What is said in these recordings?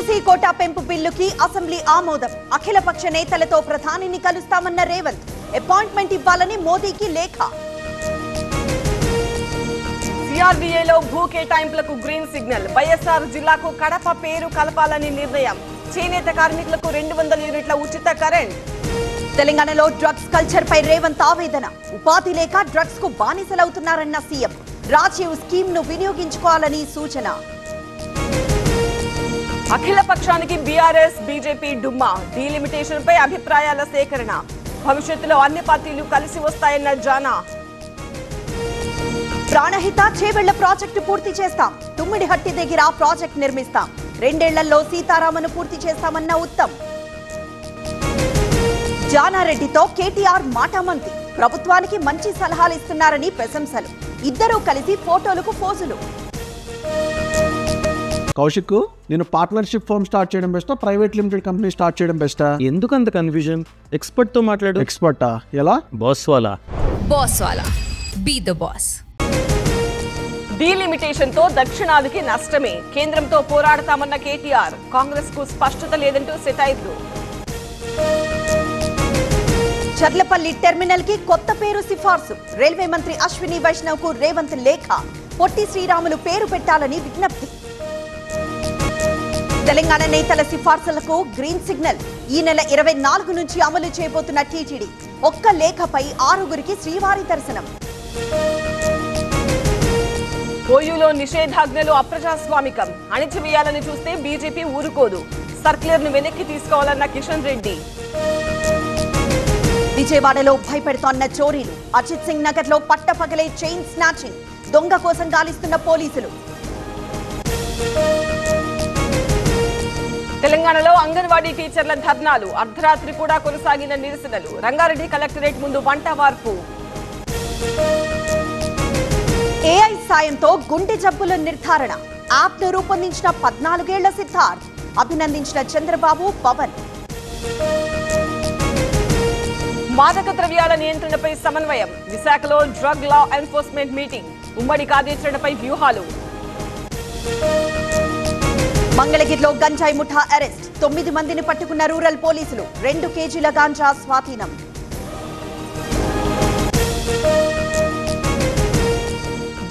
BC quota పెంపు బిల్లుకి assembly ఆమోదం. అఖిలపక్ష నేతలతో ప్రధానిని కలుస్తామన్న రేవంత్. అపాయింట్మెంట్ ఇవ్వాలని మోదీకి లేఖ. సిఆర్డీఏలో భూ కేటాయింపులకు గ్రీన్ సిగ్నల్. వైఎస్ఆర్ జిల్లాకు కడప పేరు కలపాలని నిర్ణయం. చేనేత కార్మికులకు 200 యూనిట్ల ఉచిత కరెంట్. తెలంగాణలో డ్రగ్స్ కల్చర్ పై రేవంత్ ఆవేదన. ఉపాధి లేక డ్రగ్స్ కు బానిసలవుతున్నారన్న సీఎం. రాజీవ్ స్కీమ్ ను వినియోగించుకోవాలని సూచన. అఖిల పక్షానికి బీఆర్ఎస్ బీజేపీ డుమ్మా. డీలిమిటేషన్ పై అభిప్రాయాల సేకరణ. భవిష్యత్తులో అన్ని పార్టీలు కలిసి వస్తాయన్న జానా. ప్రాణహిత చేవెళ్ల ప్రాజెక్టు పూర్తి చేస్తాం. తుమ్మిడిహట్టి దగ్గర ప్రాజెక్ట్ నిర్మిస్తాం. 2 ఏళ్లలో సీతారామను పూర్తి చేస్తామన్న ఉత్తమ్. జానారెడ్డితో కేటీఆర్ మాటామంతి. ప్రభుత్వానికి మంచి సలహాలు ఇస్తున్నారని ప్రశంసలు. ఇద్దరూ కలిసి ఫోటోలకు పోజులు. కౌశిక్, నేను పార్ట్నర్షిప్ ఫర్మ్ స్టార్ట్ చేయడం బెస్టా, ప్రైవేట్ లిమిటెడ్ కంపెనీ స్టార్ట్ చేయడం బెస్టా? ఎందుకు అంత కన్ఫ్యూజన్? ఎక్స్పర్ట్ తో మాట్లాడు. ఎక్స్పర్టా? ఎలా? Boss Wala. Be the boss. Delimitation తో దక్షిణాదికి నష్టమే. కేంద్రంతో పోరాడతామన్న కేటీఆర్. కాంగ్రెస్ కు స్పష్టత లేదంటూ సెటైర్లు. చర్లపల్లి టెర్మినల్ కి కొత్త పేరు సిఫార్సు. రైల్వే మంత్రి అశ్విని వైష్ణవ్ కు రేవంత్ లేఖ. పొట్టి శ్రీరాములు పేరు పెట్టాలని విజ్ఞప్తి. తెలంగాణ నేతల సిఫార్సులకు గ్రీన్ సిగ్నల్. ఈ నెల 24 నుంచి అమలు చేయబోతున్న టీటీడీ. ఒక్క లేఖపై 6గురికి శ్రీవారి దర్శనం. ఓయూలో నిషేధాజ్ఞలు అప్రజాస్వామికం. అణిచివేయాలని చూస్తే బీజేపీ ఊరుకోదు. సర్క్యులర్ ను వెనక్కి తీసుకోవాలన్న కిషన్ రెడ్డి. విజయవాడలో భయపెడుతోన్న చోరీలు. అజిత్ సింగ్ నగర్ లో పట్టపగలే చైన్ స్నాచింగ్. దొంగ కోసం గాలిస్తున్న పోలీసులు. తెలంగాణలో అంగన్వాడీ టీచర్ల ధర్నాలు. అర్ధరాత్రి కూడా కొనసాగిన నిరసనలు. రంగారెడ్డి కలెక్టరేట్ ముందు వంట వార్పు. ఏఐ సాయంతో గుండె జబ్బుల నిర్ధారణ. యాప్ ను రూపొందించిన 14 ఏళ్ల సిద్ధార్థ్. అభినందించిన చంద్రబాబు, పవన్. మాదక ద్రవ్యాల నియంత్రణపై సమన్వయం. విశాఖలో డ్రగ్ లా ఎన్ఫోర్స్మెంట్ మీటింగ్. ఉమ్మడి కార్యాచరణపై వ్యూహాలు. మంగళగిరిలో గంజాయి ముఠా అరెస్ట్. 9 మందిని పట్టుకున్న రూరల్ పోలీసులు. 2 కేజీల గాంజా స్వాధీనం.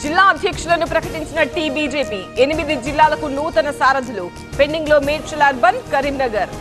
జిల్లా అధ్యక్షులను ప్రకటించిన టీబీజేపీ. 8 జిల్లాలకు నూతన సారథులు. పెండింగ్ లో మేడ్చల్ అర్బన్, కరీంనగర్.